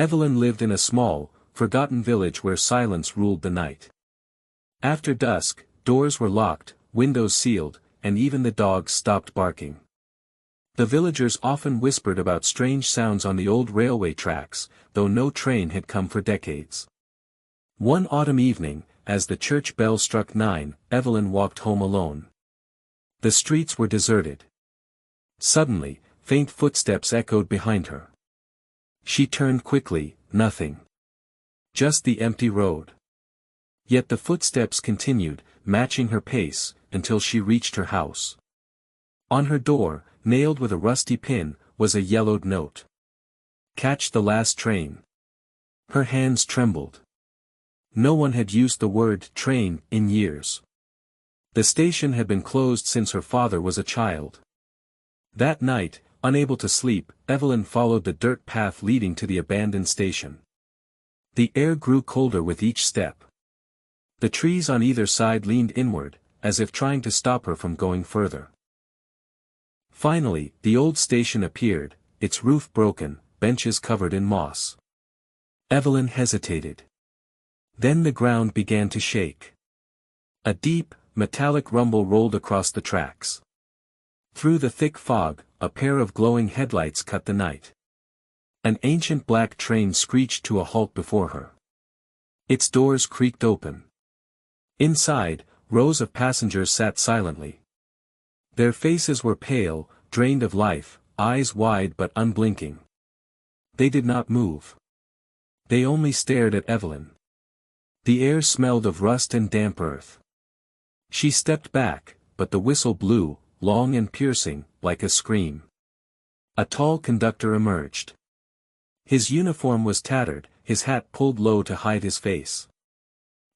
Evelyn lived in a small, forgotten village where silence ruled the night. After dusk, doors were locked, windows sealed, and even the dogs stopped barking. The villagers often whispered about strange sounds on the old railway tracks, though no train had come for decades. One autumn evening, as the church bell struck 9, Evelyn walked home alone. The streets were deserted. Suddenly, faint footsteps echoed behind her. She turned quickly, nothing. Just the empty road. Yet the footsteps continued, matching her pace, until she reached her house. On her door, nailed with a rusty pin, was a yellowed note. "Catch the last train." Her hands trembled. No one had used the word train in years. The station had been closed since her father was a child. That night, unable to sleep, Evelyn followed the dirt path leading to the abandoned station. The air grew colder with each step. The trees on either side leaned inward, as if trying to stop her from going further. Finally, the old station appeared, its roof broken, benches covered in moss. Evelyn hesitated. Then the ground began to shake. A deep, metallic rumble rolled across the tracks. Through the thick fog, a pair of glowing headlights cut the night. An ancient black train screeched to a halt before her. Its doors creaked open. Inside, rows of passengers sat silently. Their faces were pale, drained of life, eyes wide but unblinking. They did not move. They only stared at Evelyn. The air smelled of rust and damp earth. She stepped back, but the whistle blew, long and piercing, like a scream. A tall conductor emerged. His uniform was tattered, his hat pulled low to hide his face.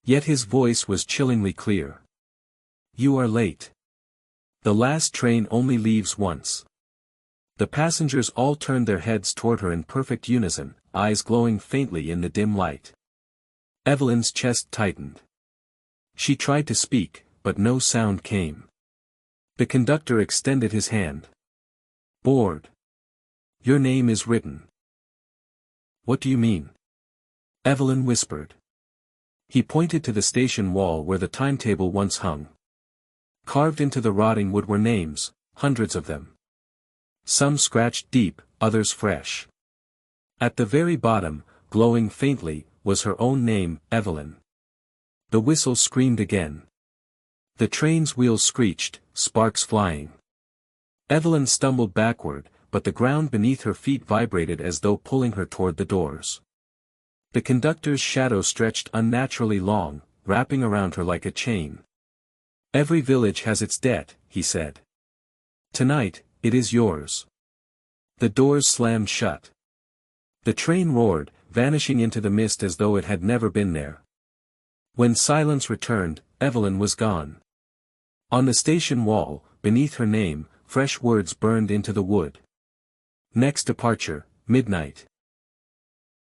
Yet his voice was chillingly clear. "You are late. The last train only leaves once." The passengers all turned their heads toward her in perfect unison, eyes glowing faintly in the dim light. Evelyn's chest tightened. She tried to speak, but no sound came. The conductor extended his hand. "Board. Your name is written." "What do you mean?" Evelyn whispered. He pointed to the station wall where the timetable once hung. Carved into the rotting wood were names, hundreds of them. Some scratched deep, others fresh. At the very bottom, glowing faintly, was her own name, Evelyn. The whistle screamed again. The train's wheels screeched, sparks flying. Evelyn stumbled backward, but the ground beneath her feet vibrated as though pulling her toward the doors. The conductor's shadow stretched unnaturally long, wrapping around her like a chain. "Every village has its debt," he said. "Tonight, it is yours." The doors slammed shut. The train roared, vanishing into the mist as though it had never been there. When silence returned, Evelyn was gone. On the station wall, beneath her name, fresh words burned into the wood. "Next departure, midnight."